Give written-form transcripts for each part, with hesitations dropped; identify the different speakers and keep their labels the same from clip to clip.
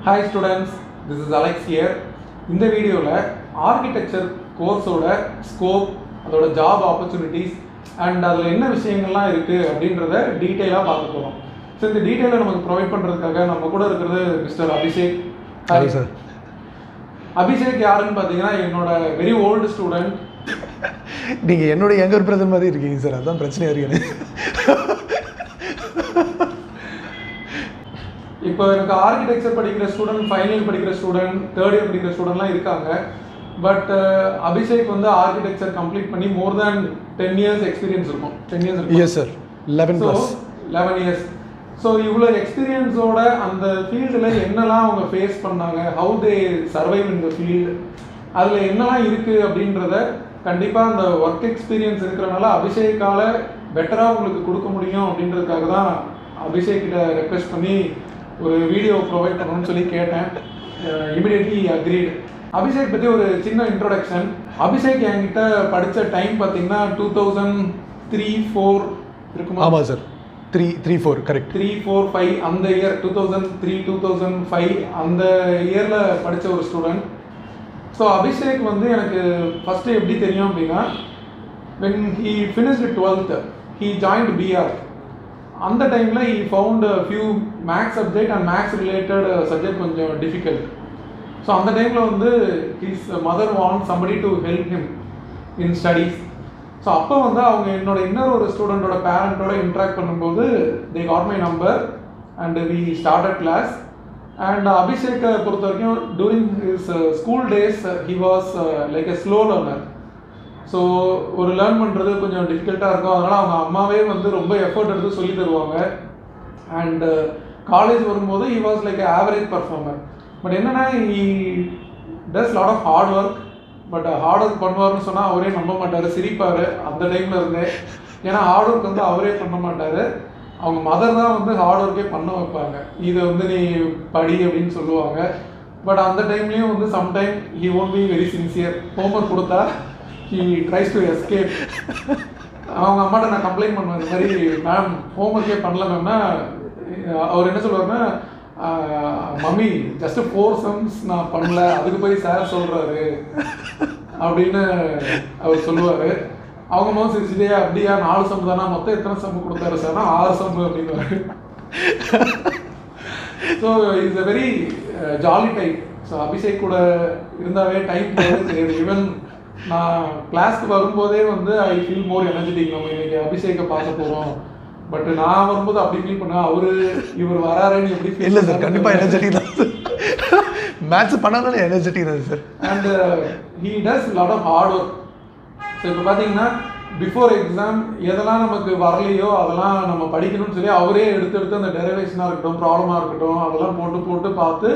Speaker 1: Hi students, this is Alex here. இந்த வீடியோவில் architecture கோர்ஸோட scope, அதோட ஜாப் ஆப்பர்ச்சுனிட்டிஸ் அண்ட் அதில் என்ன விஷயங்கள்லாம் இருக்குது அப்படின்றத டீட்டெயிலாக பார்க்க போகிறோம். ஸோ இந்த டீட்டெயிலை நமக்கு ப்ரொவைட் பண்ணுறதுக்காக நம்ம கூட இருக்கிறது mister Abhishek.
Speaker 2: Hi sir.
Speaker 1: Abhishek யாருன்னு பார்த்தீங்கன்னா என்னோட வெரி ஓல்டு ஸ்டூடெண்ட்.
Speaker 2: நீங்கள் என்னோட யங்கர் பிரதர் மாதிரி இருக்கீங்க சார், அதுதான் பிரச்சனையாக இருக்கு.
Speaker 1: இப்போ எனக்கு ஆர்கிடெக்சர் படிக்கிற ஸ்டூடெண்ட், ஃபைனல் இயர் படிக்கிற ஸ்டூடெண்ட், தேர்ட் இயர் படிக்கிற ஸ்டூடெண்ட்லாம் இருக்காங்க. பட் அபிஷேக் வந்து ஆர்கிடெக்சர் கம்ப்ளீட் பண்ணி மோர் தேன் 10 years எக்ஸ்பீரியன்ஸ் இருக்கும். 10 years இருக்கும்.
Speaker 2: Yes sir,
Speaker 1: 11 years. ஸோ இவ்வளோ எக்ஸ்பீரியன்ஸோட அந்த ஃபீல்டில் என்னெல்லாம் அவங்க ஃபேஸ் பண்ணாங்க, how they survive in the field, அதில் என்னெல்லாம் இருக்குது அப்படின்றத கண்டிப்பாக அந்த ஒர்க் எக்ஸ்பீரியன்ஸ் இருக்கிறனால அபிஷேக்கால் பெட்டராக உங்களுக்கு கொடுக்க முடியும் அப்படின்றதுக்காக தான் அபிஷேக் கிட்ட ரெக்வெஸ்ட் பண்ணி ஒரு வீடியோ ப்ரொவைட் பண்ணணும்னு சொல்லி கேட்டேன். Immediately agreed. அபிஷேக் பற்றி ஒரு சின்ன இன்ட்ரோடக்ஷன். அபிஷேக் என்கிட்ட படித்த டைம் பார்த்தீங்கன்னா 2003-04 இருக்குமா?
Speaker 2: ஆமாம் சார், 3-4 கரெக்ட்.
Speaker 1: 3-4-5 அந்த இயர் 2003-2005 அந்த இயரில் படித்த ஒரு ஸ்டூடெண்ட். ஸோ அபிஷேக் வந்து எனக்கு ஃபஸ்ட்டு எப்படி தெரியும் அப்படின்னா, when he finished 12th he joined b.arch. அந்த டைமில் he found a few maths subject and maths related subject கொஞ்சம் difficult. ஸோ அந்த டைமில் வந்து his mother want somebody to help him in studies. So அப்போ வந்து அவங்க என்னோட இன்னொரு ஒரு ஸ்டூடெண்ட்டோட பேரண்ட்டோட இன்ட்ராக்ட் பண்ணும்போது they got my number and we started class. And அபிஷேக்கை பொறுத்த வரைக்கும் during his school days he was like a slow learner. So ஒரு லேர்ன் பண்ணுறது கொஞ்சம் டிஃபிகல்ட்டாக இருக்கும். அதனால் அவங்க அம்மாவே வந்து ரொம்ப எஃபர்ட் எடுத்து சொல்லி தருவாங்க. அண்டு காலேஜ் வரும்போது he was like average performer. But என்னென்னா he does lot of hard work. But hard work பண்ணுவார்னு சொன்னால் அவரே நம்ப மாட்டார், சிரிப்பார் அந்த டைமில் இருந்தே. ஏன்னா ஹார்ட் ஒர்க் வந்து அவரே பண்ண மாட்டார், அவங்க மதர் தான் வந்து ஹார்ட் ஒர்க்கே பண்ண வைப்பாங்க. இதை வந்து நீ படி அப்படின்னு சொல்லுவாங்க. பட் அந்த டைம்லேயும் வந்து sometime he won't be very sincere. Homework கொடுத்தா he tries to escape. அவங்க அம்மாட்ட நான் கம்ப்ளைண்ட் பண்ணுவேன், இந்த மாதிரி மேம் ஹோம்ஒர்க்கே பண்ணல மேம்னா அவர் என்ன சொல்லுவாருன்னா, மம்மி ஜஸ்ட் 4 sums நான் பண்ணல, அதுக்கு போய் சார் சொல்கிறாரு அப்படின்னு அவர் சொல்லுவார். அவங்க மோஸ்ட் சிரிச்சிட்டே அப்படியா 4 sum தானா, மொத்தம் எத்தனை sum கொடுத்தாரு சார்னா 6 sum அப்படின்வாரு. So it's a very jolly type. So Abhishek கூட இருந்தாவே டைம் போகிறது தெரியாது. ஈவன் நான் கிளாஸ்க்கு வரும்போதே வந்து ஐ ஃபீல் மோர் எனர்ஜெட்டிக், நம்ம இன்னைக்கு அபிஷேக்கை பார்க்க போகிறோம். பட் நான் வரும்போது அப்படி ஃபீல் பண்ணேன், இவர் வராருன்னு எப்படி ஃபீல்?
Speaker 2: இல்லை சார், கண்டிப்பாக எனர்ஜெட்டிக் தான் சார். மேட்ச் பண்ணாலும் எனர்ஜெட்டிக் தான் sir. And
Speaker 1: he does lot of hard work. So இப்போ பார்த்தீங்கன்னா பிஃபோர் எக்ஸாம் எதெல்லாம் நமக்கு வரலையோ அதெல்லாம் நம்ம படிக்கணும்னு சொல்லி அவரே எடுத்து அந்த டெரிவேஷனாக இருக்கட்டும், ப்ராப்ளமாக இருக்கட்டும், அதெல்லாம் போட்டு பார்த்து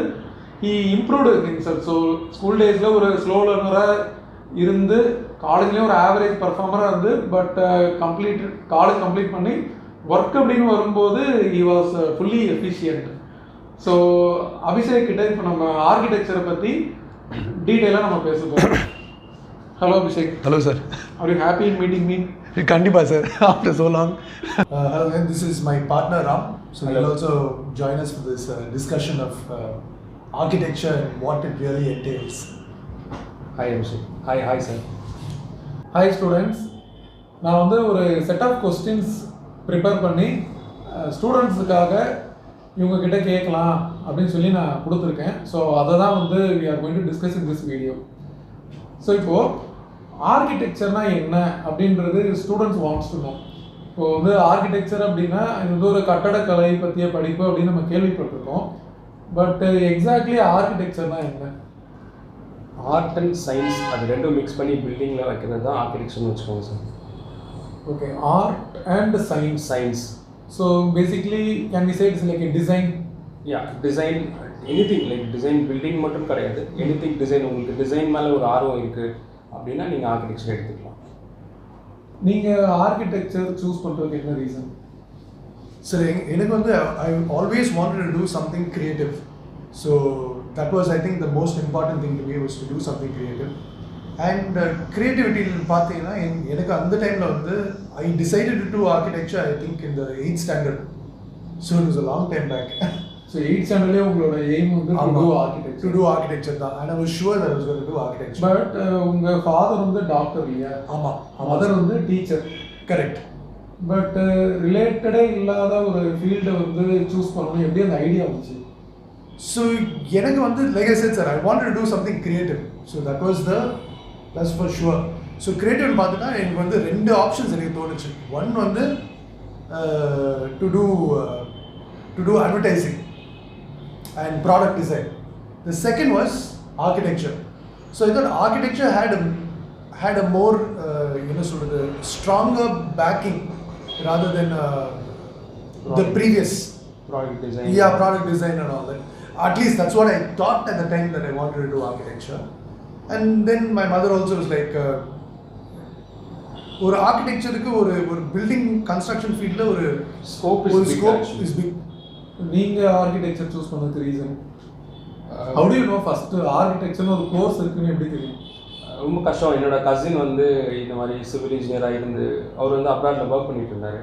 Speaker 1: he improved himself. So school டேஸில் ஒரு ஸ்லோ லேர்னராக இருந்து காலேஜ்லேயும் ஒரு ஆவரேஜ் பர்ஃபார்மராக இருந்து, பட் காலேஜ் கம்ப்ளீட் பண்ணி ஒர்க் அப்படின்னு வரும்போது he was fully efficient. So Abhishek கிட்ட இப்போ நம்ம ஆர்கிடெக்சரை பற்றி டீட்டெயிலாக நம்ம பேச போகிறோம். Hello Abhishek.
Speaker 2: Hello sir.
Speaker 1: Are you happy in meeting me?
Speaker 2: கண்டிப்பாக sir, after so long.
Speaker 3: Hello, and this is my partner Ram. So he'll also join us for this discussion of architecture and what it really entails.
Speaker 4: Hi Abhishek. Hi sir.
Speaker 1: Hi students. நான் வந்து ஒரு set of questions prepare பண்ணி ஸ்டூடெண்ட்ஸுக்காக இவங்கக்கிட்ட கேட்கலாம் அப்படின்னு சொல்லி நான் கொடுத்துருக்கேன். ஸோ அதை தான் வந்து we are going to discuss in this video. So இப்போது ஆர்கிடெக்சர்னால் என்ன அப்படின்றது ஸ்டூடெண்ட்ஸ் வாண்ட்ஸ் டு நோ. இப்போது வந்து ஆர்கிடெக்சர் அப்படின்னா இது வந்து ஒரு கட்டடக்கலை பற்றிய படிப்பு அப்படின்னு நம்ம கேள்விப்பட்டிருக்கோம். பட் எக்ஸாக்ட்லி ஆர்கிடெக்சர்னால் என்ன?
Speaker 4: ஆர்ட் அண்ட் சயின்ஸ் அது ரெண்டும் மிக்ஸ் பண்ணி பில்டிங்கில் வைக்கிறது தான் ஆர்கிடெக்சர்னு வச்சுக்கோங்க sir.
Speaker 1: Okay, art and science. So basically can we say it's like a design?
Speaker 4: Yeah, design anything, like design building மட்டும் கிடையாது, எனிதிங் டிசைன். உங்களுக்கு டிசைன் மேலே ஒரு ஆர்வம் இருக்குது அப்படின்னா நீங்கள் ஆர்கிடெக்சர் எடுத்துக்கலாம்.
Speaker 1: நீங்கள் ஆர்கிடெக்சர் சூஸ் பண்ணுறதுக்கு என்ன ரீசன்?
Speaker 3: சார், எனக்கு வந்து I always wanted to do something creative. So that was, I think, the most important thing to me was to do something creative. And creativity பார்த்தீங்கன்னா எனக்கு அந்த டைமில் வந்து I decided to do architecture, I think in the 8th standard. So it was a long time back.
Speaker 1: So 8th ஸ்டாண்டர்ட்லேயே உங்களோட aim வந்து
Speaker 3: to do architecture தான். And I was sure that I was going to do architecture.
Speaker 1: But உங்கள் father வந்து doctor இல்லையா?
Speaker 3: ஆமாம்.
Speaker 1: Mother வந்து teacher.
Speaker 3: Correct.
Speaker 1: But ரிலேட்டடே இல்லாத ஒரு ஃபீல்டை வந்து சூஸ் பண்ணணும், எப்படி அந்த ஐடியா வந்துச்சு?
Speaker 3: ஸோ எனக்கு வந்து like I said sir, I want to do something creative. So that was that's for sure. So கிரியேட்டிவ்னு பார்த்துட்டா எனக்கு வந்து 2 ஆப்ஷன்ஸ் எனக்கு தோணுச்சு. ஒன் வந்து to do advertising and product design. The second was architecture. So I thought architecture had a more sort of a stronger backing rather than the previous
Speaker 4: product design.
Speaker 3: Yeah, product design and all that. At least that's what I thought at the time that I wanted to do architecture. And then my mother also was like, ஒரு ஆர்கிடெக்சருக்கு ஒரு building construction ஃபீல்டில் ஒரு
Speaker 4: scope is big.
Speaker 1: நீங்கள் architecture choose பண்ணதுக்கு reason how do you know first ஆர்கிடெக்சர்னு ஒரு course இருக்குன்னு எப்படி தெரியும்?
Speaker 4: ரொம்ப கஷ்டம். என்னோட கசின் வந்து இந்த மாதிரி சிவில் இன்ஜினியராக இருந்து அவர் வந்து அப்ராடில் ஒர்க் பண்ணிட்டு இருந்தார்.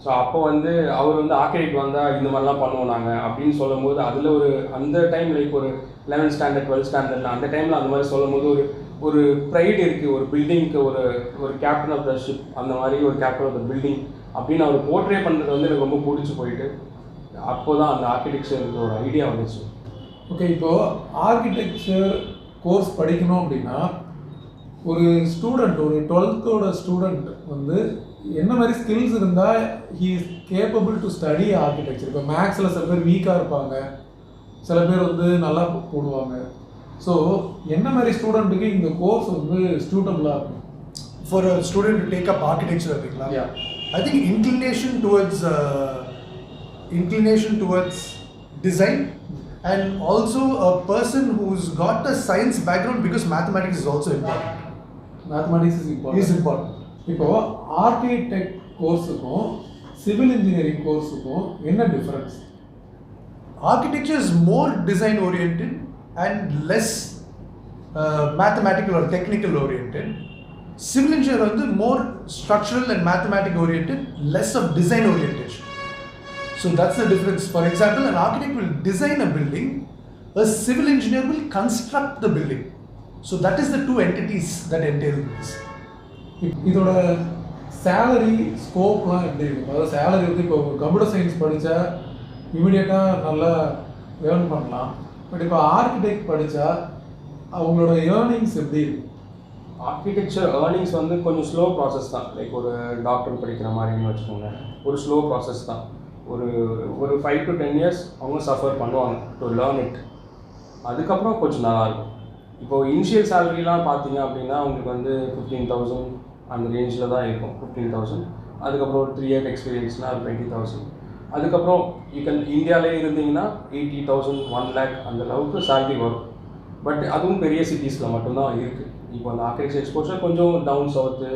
Speaker 4: ஸோ அப்போ வந்து அவர் வந்து ஆர்கிடெக்ட் வந்தால் இந்த மாதிரிலாம் பண்ணுவோம் நாங்கள் அப்படின்னு சொல்லும் போது அதில் ஒரு அந்த டைம் லைக் ஒரு 11th ஸ்டாண்டர்ட் 12th ஸ்டாண்டர்டில் அந்த டைமில் அந்த மாதிரி சொல்லும் போது ஒரு ப்ரைட் இருக்குது. ஒரு பில்டிங்க்கு ஒரு கேப்டன் ஆஃப் த ஷிப், அந்த மாதிரி ஒரு கேப்டன் ஆஃப் த பில்டிங் அப்படின்னு அவர் போர்ட்ரே பண்ணுறது வந்து எனக்கு ரொம்ப பிடிச்சி போயிட்டு அப்போ தான் அந்த ஆர்கிடெக்சருக்கு ஒரு ஐடியா வந்துச்சு.
Speaker 1: ஓகே, இப்போது ஆர்கிடெக்சர் கோர்ஸ் படிக்கணும் அப்படின்னா ஒரு ஸ்டூடெண்ட், ஒரு 12th ஸ்டூடெண்ட் வந்து என்ன மாதிரி ஸ்கில்ஸ் இருந்தால் he is capable to study architecture? இப்போ மேக்ஸில் சில பேர் வீக்காக இருப்பாங்க, சில பேர் வந்து நல்லா போடுவாங்க. ஸோ என்ன மாதிரி ஸ்டூடெண்ட்டுக்கு இந்த கோர்ஸ் வந்து சூட்டபுளாக இருக்கும்?
Speaker 3: For a student to take up architecture அப்படிங்களா? I think inclination towards design and also a person who's got a science background, because mathematics is also important.
Speaker 1: Mathematics is important. இப்போ architect கோர்ஸுக்கும் civil engineering கோர்ஸுக்கும் என்ன difference?
Speaker 3: Architecture is more design oriented and less mathematical or technical oriented. Civil engineer வந்து more structural and mathematical oriented, less of design orientation. So that's the difference. For example, an architect will design a building, a civil engineer will construct the building. So that is the two entities that entail this.
Speaker 1: இதோட salary ஸ்கோப்லாம் எப்படி இருக்கும்? அதாவது salary வந்து இப்போ ஒரு computer science படித்தா இமீடியட்டாக நல்லா ஏர்ன் பண்ணலாம். பட் இப்போ ஆர்கிடெக்ட் படித்தா அவங்களோட ஏர்னிங்ஸ் எப்படி இருக்கும்?
Speaker 4: ஆர்கிடெக்சர் ஏர்னிங்ஸ் வந்து கொஞ்சம் ஸ்லோ ப்ராசஸ் தான். லைக் ஒரு டாக்டர் படிக்கிற மாதிரின்னு வச்சுக்கோங்க, ஒரு ஸ்லோ ப்ராசஸ் தான். ஒரு 5 to 10 years அவங்க சஃபர் பண்ணுவாங்க டு லேர்ன் இட். அதுக்கப்புறம் கொஞ்சம் நல்லாயிருக்கும். இப்போது இனிஷியல் சேலரிலாம் பார்த்தீங்க அப்படின்னா உங்களுக்கு வந்து 15,000 அந்த ரேஞ்சில் தான் இருக்கும். 15,000. அதுக்கப்புறம் ஒரு 3 year எக்ஸ்பீரியன்ஸ்னால் 20,000. அதுக்கப்புறம் இந்தியாவிலே இருந்தீங்கன்னா 80,000 1 lakh அந்த அளவுக்கு சேலரி வரும். பட் அதுவும் பெரிய சிட்டிஸில் மட்டும்தான் இருக்குது. இப்போ அந்த ஆர்கிடெக்சர் எக்ஸ்போஷர் கொஞ்சம் டவுன் சவுத்து,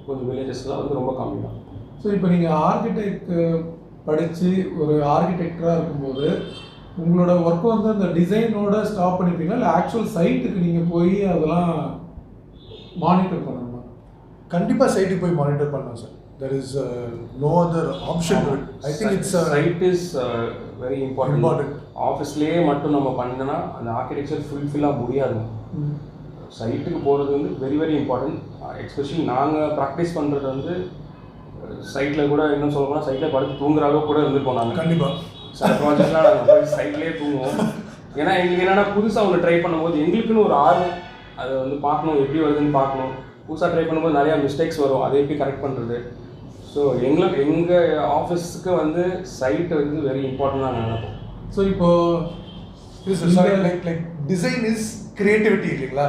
Speaker 4: கொஞ்சம் வில்லேஜஸ்லாம் வந்து ரொம்ப கம்மி தான்.
Speaker 1: ஸோ இப்போ நீங்கள் ஆர்கிடெக்ட் படித்து ஒரு ஆர்கிடெக்டராக இருக்கும்போது உங்களோட ஒர்க் வந்து அந்த டிசைனோட ஸ்டாப் பண்ணிப்பீங்களா, இல்லை ஆக்சுவல் சைட்டுக்கு நீங்கள் போய் அதெல்லாம் மானிட்டர் பண்ணணுமா?
Speaker 3: கண்டிப்பாக சைட்டுக்கு போய் மானிட்டர் பண்ணலாம் sir. There is no other option to it. I think it's
Speaker 4: site is very important. ஆஃபீஸ்லேயே மட்டும் நம்ம பண்ணனா அந்த ஆர்கிடெக்சர் ஃபுல்ஃபில்லாக முடியாது. சைட்டுக்கு போகிறது வந்து வெரி வெரி இம்பார்ட்டன்ட். எஸ்பெஷலி நாங்கள் ப்ராக்டிஸ் பண்ணுறது வந்து சைட்டில் கூட இன்னும் சொல்லணும்னா சைட்டில் படுத்து தூங்குற அளவுக்கு கூட இருந்துருப்போம். நாங்கள்
Speaker 3: கண்டிப்பாக
Speaker 4: சில ப்ராஜெக்ட்லாம் நாங்கள் போய் சைட்லேயே தூங்குவோம். ஏன்னா எங்களுக்கு என்னென்னா புதுசாக ஒன்று ட்ரை பண்ணும்போது எங்களுக்குன்னு ஒரு ஆர்வம், அதை வந்து பார்க்கணும், எப்படி வருதுன்னு பார்க்கணும். புதுசாக ட்ரை பண்ணும்போது நிறையா மிஸ்டேக்ஸ் வரும், அதை எப்படி கரெக்ட் பண்ணுறது. ஸோ எங்கள் ஆஃபீஸுக்கு வந்து சைட்டு வந்து வெரி இம்பார்ட்டன்டாக நாங்கள் நினைப்போம்.
Speaker 1: ஸோ இப்போது
Speaker 3: லைக் டிசைன் இஸ் கிரியேட்டிவிட்டி இல்லைங்களா?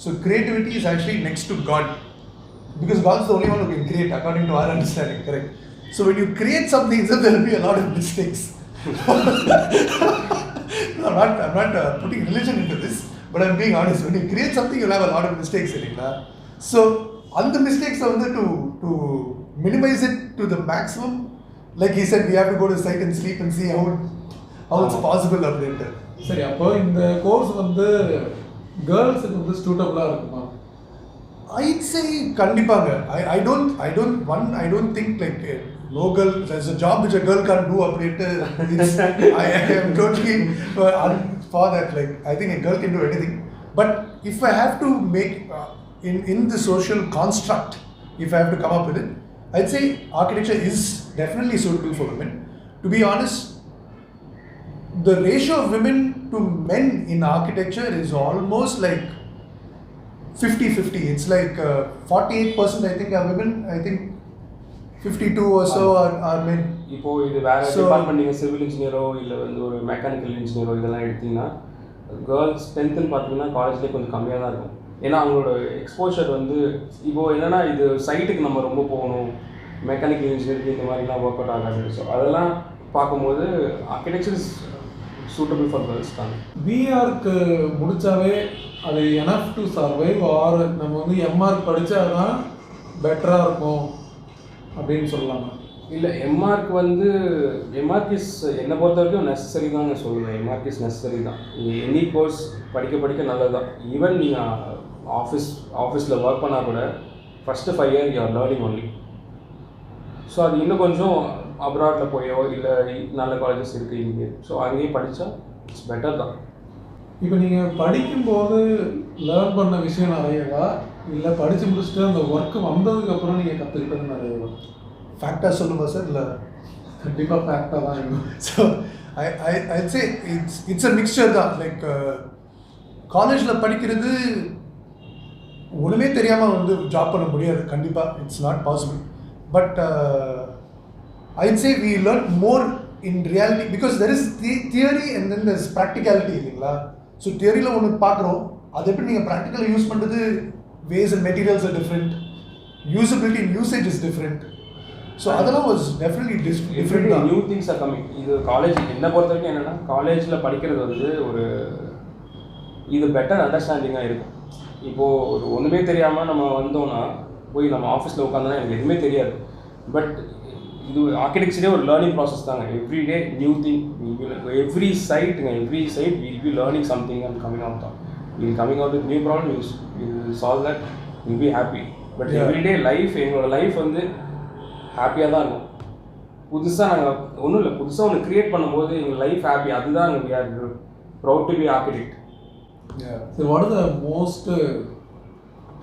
Speaker 3: So creativity is actually next to God, because God is the only one who can create according to our understanding, correct? So when you create something, there will be a lot of mistakes. No, I'm not putting religion into this, but I'm being honest. When you create something, you'll have a lot of mistakes in it. So on the mistakes, to minimize it to the maximum, like he said, we have to go to site and sleep and see how it's possible later.
Speaker 1: சரி, அப்போ இந்த course வந்து கேர்ள்ஸுக்கு வந்து சூட்டபுளாக இருக்குமா?
Speaker 3: I'd say kandipaanga. I don't think like no girl, there's a job which a girl can't do அப்படின்ட்டு I am totally for that. Like I think a girl can do anything, but if I have to make in the social construct, if I have to come up with it, I'd say architecture is definitely suitable for women. To be honest, the ratio of women to men in architecture is almost like 50-50. It's like 48% I think are women, I think 52 or so are men.
Speaker 4: இப்போ இது வேற department நீங்கள் civil இன்ஜினியரோ இல்லை வந்து ஒரு mechanical இன்ஜினியரோ இதெல்லாம் எடுத்தீங்கன்னா girls ஸ்ட்ரென்த்துன்னு பார்த்தீங்கன்னா காலேஜ்லேயே கொஞ்சம் கம்மியாக தான் இருக்கும். ஏன்னா அவங்களோட எக்ஸ்போஷர் வந்து இப்போது என்னென்னா இது சைட்டுக்கு நம்ம ரொம்ப போகணும், மெக்கானிக்கல் இன்ஜினியரிங் இந்த மாதிரிலாம் ஒர்க் அவுட் ஆகாது. ஸோ அதெல்லாம் பார்க்கும்போது architecture is suitable for girls தான்.
Speaker 1: பிஆர்க்கு முடித்தாவே அது எனஃப் டு சர்வைவ் ஆர் நம்ம வந்து எம்ஆர்க் படித்தா தான் பெட்டராக இருக்கும் அப்படின்னு சொல்லலாமா?
Speaker 4: இல்லை, எம்ஆர்க் வந்து எம்ஆர்க் இஸ் என்னை பொறுத்த வரைக்கும் நெசசரி தான் நான் சொல்லுவேன். எம்ஆர்க் இஸ் நெசசரி தான். எனி கோர்ஸ் படிக்க படிக்க நல்லது தான். ஈவன் நீங்கள் ஆஃபீஸில் ஒர்க் பண்ணால் கூட first 5 years you are learning only. So அது இன்னும் கொஞ்சம் அப்ராடில் போயோ இல்லை நல்ல காலேஜஸ் இருக்குது இங்கே, ஸோ அங்கேயும் படித்தா இட்ஸ் பெட்டர் தான்.
Speaker 1: இப்போ நீங்கள் படிக்கும்போது லேர்ன் பண்ண விஷயம் நிறையவா இல்லை படித்து முடிச்சுட்டு அந்த ஒர்க்கு வந்ததுக்கப்புறம் நீங்கள் கற்றுக்கிட்டது நிறையவா?
Speaker 3: ஃபேக்டாக சொல்லுமா சார்? இல்லை,
Speaker 1: கண்டிப்பாக ஃபேக்டாக தான் இருக்கும்.
Speaker 3: So I'd say it's a mixture தான். லைக் காலேஜில் படிக்கிறது ஒன்றுமே தெரியாமல் வந்து ஜாப் பண்ண முடியாது கண்டிப்பாக, it's not possible. But I'd say we learn more in reality because there is theory and then there's practicality இல்லைங்களா? ஸோ தியரியில் ஒன்று பார்க்குறோம், அது எப்படி நீங்கள் ப்ராக்டிக்கலாக யூஸ் பண்ணுறது, ways and materials are different, usability and usage is different. So அதெல்லாம் was definitely different.
Speaker 4: New things are coming. இது காலேஜ் என்னை பொறுத்த வரைக்கும் என்னென்னா காலேஜில் படிக்கிறது வந்து ஒரு இது பெட்டர் அண்டர்ஸ்டாண்டிங்காக இருக்கும். இப்போது ஒரு ஒன்றுமே தெரியாமல் நம்ம வந்தோன்னா போய் நம்ம ஆஃபீஸில் உட்காந்தோன்னா எனக்கு எதுவுமே தெரியாது. பட் இது ஆர்கிடெக்சரே ஒரு லேர்னிங் ப்ராசஸ் தாங்க. Everyday new thing, every side will be learning something and coming out தான். Coming out with new problem will solve that, will be happy. But everyday life, எங்களோட லைஃப் வந்து ஹாப்பியாக தான் இருக்கும். புதுசாக நாங்கள் ஒன்றும் இல்லை, புதுசாக ஒன்று க்ரியேட் பண்ணும்போது எங்கள் லைஃப் ஹாப்பி, அதுதான் எங்கள் we are proud to be architect.
Speaker 1: சரி, what is the most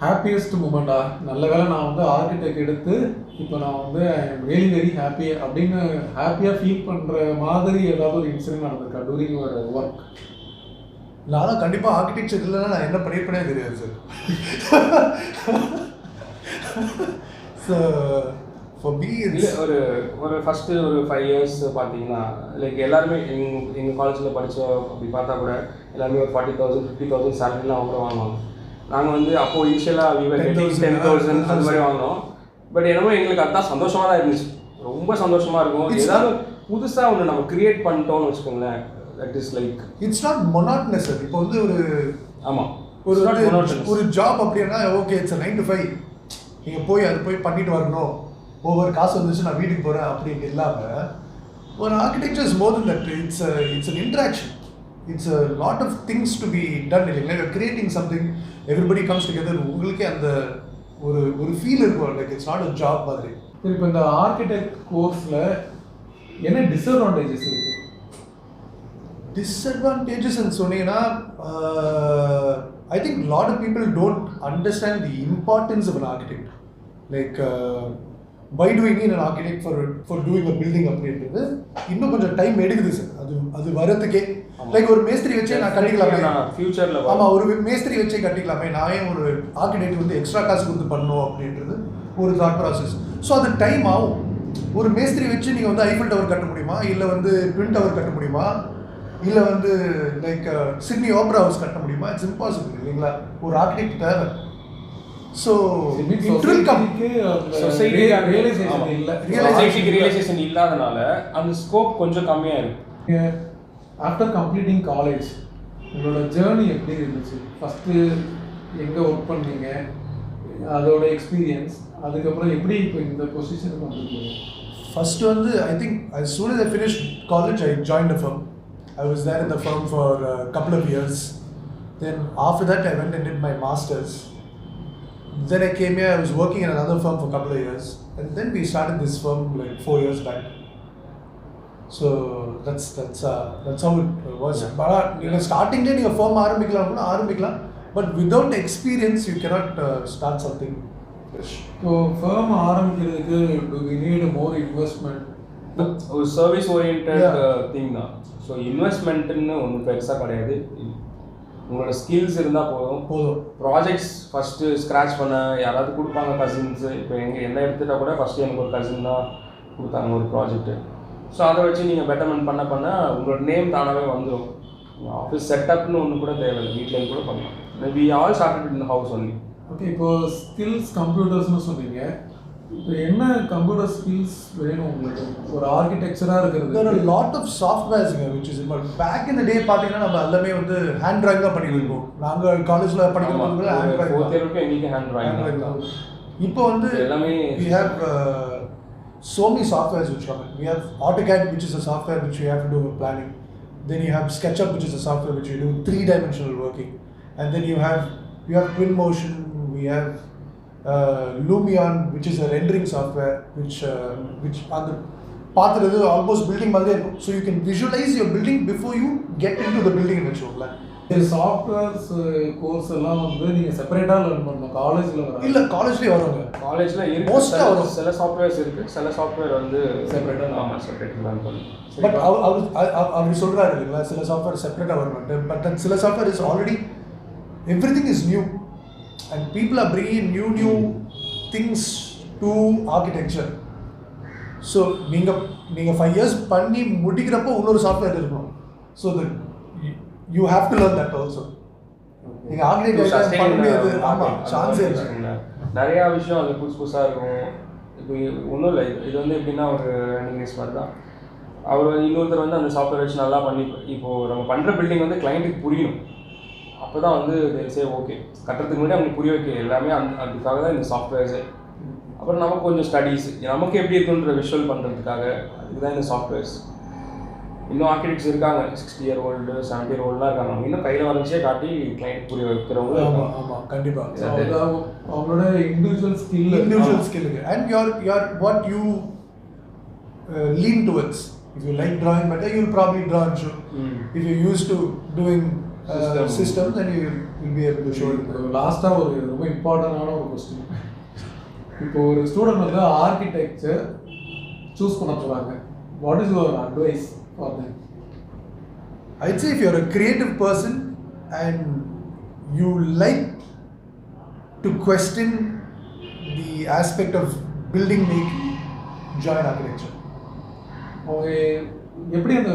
Speaker 1: happiest மூமெண்டா? நல்ல வேலை நான் வந்து ஆர்கிடெக்ட் எடுத்து இப்போ நான் வந்து I am really very happy அப்படின்னு ஹாப்பியாக ஃபீல் பண்ணுற மாதிரி ஏதாவது ஒரு இன்சிடென்ட் நடந்திருக்கா டூரிங் யுவர் ஒர்க்?
Speaker 3: நானும் கண்டிப்பாக ஆர்கிடெக்சர் இல்லைன்னா நான் என்ன பண்ணியிருப்பேனே தெரியாது சார். ஸோ ஃபார் மீ
Speaker 4: இல்லை, ஒரு ஃபஸ்ட்டு ஒரு 5 years பார்த்தீங்கன்னா லைக் எல்லாருமே எங்கள் காலேஜில் படித்த அப்படி பார்த்தா கூட எல்லாருமே ஒரு 40,000 50,000 சேலரிலாம் அவங்க வாங்குவாங்க. நாங்கள் வந்து அப்போது இனிஷியலாக we were getting 10,000 அந்த மாதிரி வாங்கினோம். பட் என்னமோ எங்களுக்கு அதுதான் சந்தோஷமாக தான் இருந்துச்சு, ரொம்ப சந்தோஷமாக இருக்கும். ஏதாவது புதுசாக ஒன்று நம்ம க்ரியேட் பண்ணிட்டோம்னு வச்சுக்கோங்களேன், that is like
Speaker 3: it's not monotonous. இப்போ வந்து ஒரு
Speaker 4: ஆமாம்
Speaker 3: ஒரு ஜாப் அப்படின்னா ஓகே இட்ஸ் 9 to 5, நீங்கள் போய் அது போய் பண்ணிட்டு வரணும், ஒவ்வொரு காசு வந்துச்சு நான் வீட்டுக்கு போகிறேன் அப்படின்னு இல்லாமல் ஒரு architecture is more then that. It's an interaction, it's a lot of things to be done. இல்லைங்களா, you're creating something, everybody comes together, உங்களுக்கே அந்த ஒரு ஃபீல் இருக்கும். Like it's not a job மாதிரி.
Speaker 1: இப்போ இந்த ஆர்கிடெக்ட் கோர்ஸில் என்ன டிஸ்அட்வான்டேஜஸ் இருக்குது?
Speaker 3: டிஸ்அட்வான்டேஜஸ்ன்னு சொன்னீங்கன்னா I think a lot of people don't understand the importance of an architect. Like why do we need an architect for doing a building அப்படின்றது இன்னும் கொஞ்சம் டைம் எடுக்குது சார். அது வரதுக்கே லைக் ஒரு மேஸ்திரி வச்சே நான் கட்டிக்கலாமே
Speaker 4: ஃபியூச்சரில்.
Speaker 3: ஆமாம், ஒரு மேஸ்திரி வச்சே கட்டிக்கலாமே, நான் ஏன் ஒரு ஆர்கிடெக்ட் வந்து எக்ஸ்ட்ரா காசு கொடுத்து பண்ணணும் அப்படின்றது ஒரு தாட் ப்ராசஸ். ஸோ அது டைம் ஆகும். ஒரு மேஸ்திரி வச்சு நீங்கள் வந்து ஐஃபில் டவர் கட்ட முடியுமா, இல்லை வந்து ட்வின் டவர் கட்ட முடியுமா, இல்லை வந்து லைக் சிட்னி ஓப்பரா ஹவுஸ் கட்ட முடியுமா? இட்ஸ் இம்பாசிபிள் இல்லைங்களா, ஒரு ஆர்கிடெக்ட் தேவை. ஸோ
Speaker 4: ரியலைசேஷன் இல்லாதனால அந்த ஸ்கோப் கொஞ்சம் கம்மியாக இருக்கு.
Speaker 1: ஆஃப்டர் கம்ப்ளீட்டிங் காலேஜ் உங்களோட ஜேர்னி எப்படி இருந்துச்சு? ஃபஸ்ட்டு எங்கே ஒர்க் பண்ணீங்க, அதோட எக்ஸ்பீரியன்ஸ், அதுக்கப்புறம் எப்படி இப்போ இந்த பொசிஷனுக்கு வந்துருக்கீங்க?
Speaker 3: ஃபஸ்ட்டு வந்து I think as soon as I finished college I joined a firm. I was there in the firm for a couple of years. Then after that I went and did my masters. Then I came here, I was working in another firm for a couple of years, and then we started this firm like 4 years back. So that's how it was. But starting day you firm ஆரம்பிக்கலாம் but without experience you cannot start something fresh.
Speaker 1: So firm ஆரம்பிக்கிறதுக்கு do we need more investment?
Speaker 4: ஒரு service oriented thing தான். So இன்வெஸ்ட்மெண்ட்டுன்னு ஒன்று பெருசாக கிடையாது. உங்களோட skills இருந்தால் போதும். ப்ராஜெக்ட்ஸ் ஃபஸ்ட்டு ஸ்க்ராச் பண்ண யாராவது கொடுப்பாங்க கசின்ஸு. இப்போ என்ன எடுத்துகிட்டா கூட ஃபஸ்ட்டு எனக்கு ஒரு கசின் தான் கொடுத்தாங்க ஒரு ப்ராஜெக்ட்டு. ஸோ அதை வச்சு நீங்கள் பெட்டர்மெண்ட் பண்ண உங்களோட நேம் தானாகவே வந்துடும். ஆஃபீஸ் செட்டப்னு ஒன்று கூட தேவையில்லை, வீட்டிலேயும் கூட பண்ணலாம். We all started in house only.
Speaker 1: Okay, இப்போ ஸ்கில்ஸ் கம்ப்யூட்டர்ஸ்னு சொன்னீங்க. இப்போ என்ன கம்ப்யூட்டர் ஸ்கில்ஸ் வேணும் உங்களுக்கு ஒரு ஆர்கிடெக்சராக இருக்கிறது?
Speaker 3: There are a lot of softwares which is important. Back in the day பார்த்தீங்கன்னா நம்ம எல்லாமே வந்து ஹேண்ட் டிராயிங் தான் பண்ணியிருக்கோம். நாங்கள் காலேஜில் படிக்கும்போது ஹேண்ட் டிராயிங் தான். இப்போ வந்து we have so many softwares which come in. We have AutoCAD, which is a software which we have to do for planning. Then you have SketchUp, which is a software which we do 3-dimensional working. And then you have Twinmotion, we have Lumion, which is a rendering software, which on the path is almost building மாதிரி இருக்கும். So you can visualize your building before you get into the building in வச்சுக்கோங்கள.
Speaker 1: இந்த softwares course எல்லாம் வந்து நீங்கள் செப்பரேட்டாக learn பண்ணணும் காலேஜில் வர? இல்லை,
Speaker 3: காலேஜ்லேயே வருவாங்க.
Speaker 4: காலேஜில் இருக்கு, மோஸ்ட்டாக வரும். சில சாஃப்ட்வேர்ஸ் இருக்குது, சில சாஃப்ட்வேர் வந்து செப்பரேட்டாக செப்பரேட்டாக லேர்ன் பண்ணணும்.
Speaker 3: பட் அவர் சொல்கிறாரு இல்லைங்களா, சில சாஃப்ட்வேர் செப்பரேட்டாக வரமாட்டு. பட் சில software is already everything is new and people are bringing new things to architecture. So நீங்க 5 years பண்ணி முடிக்கிறப்போ இன்னொரு சாஃப்ட்வேர் இருக்கும். So that you have to learn that also. நீங்க ஆர்கிடெக்ட் பண்ண முடியாது. ஆமா, சான்ஸே இல்லை.
Speaker 4: நிறையா விஷயம் அது புதுசாக இருக்கும். இப்போ ஒன்றும் இல்லை, இது வந்து எப்படின்னா ஒரு ரன்னிங் மாதிரி தான். அவர் இன்னொருத்தர் வந்து அந்த சாஃப்ட்வேர் வச்சு நல்லா பண்ணி, இப்போது நம்ம பண்ணுற பில்டிங் வந்து கிளைண்ட்டுக்கு புரியணும். அப்போ தான் வந்து சரி ஓகே, கட்டுறதுக்கு முன்னாடி அவங்களுக்கு புரிய வைக்க எல்லாமே அதுக்காக தான் இந்த சாஃப்ட்வேர்ஸு. அப்புறம் நமக்கு கொஞ்சம் ஸ்டடீஸ், நமக்கு எப்படி இருக்குன்ற விஷுவல் பண்ணுறதுக்காக இதுதான் இந்த சாஃப்ட்வேர்ஸ். இன்னும் ஆர்கிடெக்ட்ஸ் இருக்காங்க, 60 year old 70 year oldலாம் இருக்காங்க. அவங்க இன்னும் கையில் வரைச்சே காட்டி கிளைண்ட் புரிய வைக்கிறவங்க.
Speaker 3: ஆமாம், கண்டிப்பாக
Speaker 1: அவங்களோட இண்டிவிஜுவல்
Speaker 3: ஸ்கில்லுங்க. And your what you lean towards. If you like drawing better, you'll probably draw and show. If you're used to doing system, then you will be able to show it.
Speaker 1: லாஸ்ட்டாக ஒரு ரொம்ப இம்பார்ட்டண்டான ஒரு question. இப்போ ஒரு student வந்து architecture choose பண்ண போகிறாங்க, what is your advice for them?
Speaker 3: I'd say if you're a creative person and you like to question the aspect of building making, join architecture.
Speaker 1: அவங்க எப்படி அந்த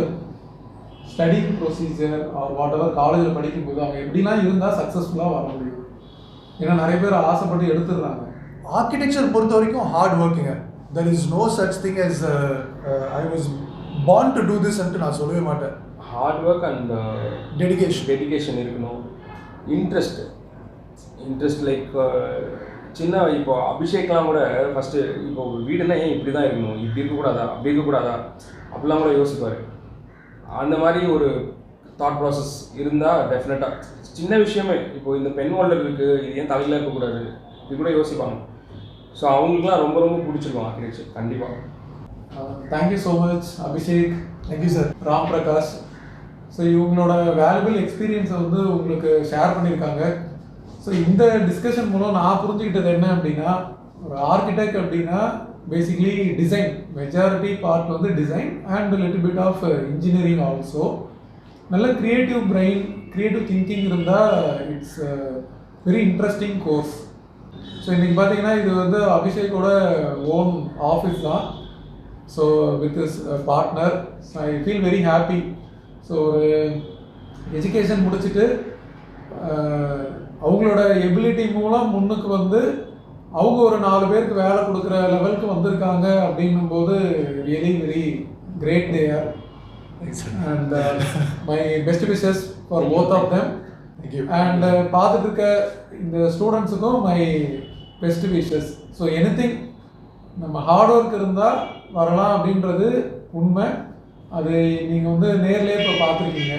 Speaker 1: studying procedure R what ever காலேஜில் படிக்கும்போது அவங்க எப்படிலாம் இருந்தால் சக்ஸஸ்ஃபுல்லாக வர முடியும்? ஏன்னா நிறைய பேர் ஆசைப்பட்டு எடுத்துடுறாங்க.
Speaker 3: ஆர்கிடெக்சர் பொறுத்த வரைக்கும் ஹார்ட் ஒர்க்குங்க. There is no such thing as I was born to do this ன்ட்டு நான் சொல்லவே மாட்டேன்.
Speaker 4: ஹார்ட் ஒர்க் அண்ட் டெடிகேஷன் இருக்கணும். இன்ட்ரெஸ்ட் லைக் சின்ன இப்போ அபிஷேக்லாம் கூட ஃபஸ்ட்டு இப்போ வீடுனா ஏன் இப்படி தான் இருக்கணும், இப்படி இருக்கக்கூடாதா, அப்படி இருக்கக்கூடாதா அப்படிலாம் கூட யோசிப்பார். அந்த மாதிரி ஒரு தாட் ப்ராசஸ் இருந்தால் டெஃபினட்டாக சின்ன விஷயமே, இப்போ இந்த பென் ஹோல்டர் இருக்குது, இது ஏன் தலையில் இருக்கக்கூடாது, இது கூட யோசிப்பாங்க. ஸோ அவங்களுக்குலாம் ரொம்ப ரொம்ப பிடிச்சிருக்கும் ஆர்கிடெக்சர் கண்டிப்பாக.
Speaker 1: Thank you so much Abhishek.
Speaker 3: Thank you sir.
Speaker 1: Ram Prakash. So இவங்களோட வேல்யூபிள் எக்ஸ்பீரியன்ஸை வந்து உங்களுக்கு ஷேர் பண்ணியிருக்காங்க. ஸோ இந்த டிஸ்கஷன் மூலம் நான் புரிஞ்சுக்கிட்டது என்ன அப்படின்னா, ஒரு ஆர்கிடெக்ட் அப்படின்னா பேசிக்லி டிசைன், மெஜாரிட்டி பார்ட் வந்து design and little bit of engineering also. நல்ல க்ரியேட்டிவ் பிரெயின், க்ரியேட்டிவ் திங்கிங் இருந்தால் it's very interesting course. So இன்றைக்கி பார்த்தீங்கன்னா இது வந்து அபிஷேக்கோட ஓன் ஆஃபீஸ் தான். So with his partner I feel very happy. So ஒரு எஜுகேஷன் முடிச்சுட்டு அவங்களோட எபிலிட்டி மூலம் முன்னுக்கு வந்து அவங்க ஒரு 4 பேருக்கு வேலை கொடுக்குற லெவலுக்கு வந்திருக்காங்க அப்படின்னும்போது really very great they are. And my best wishes for both of them. And பார்த்துட்டு இருக்க இந்த ஸ்டூடெண்ட்ஸுக்கும் my best wishes. So anything நம்ம ஹார்ட் ஒர்க் இருந்தால் வரலாம் அப்படின்றது உண்மை. அது நீங்கள் வந்து நேர்லேயே இப்போ பார்த்துருக்கீங்க.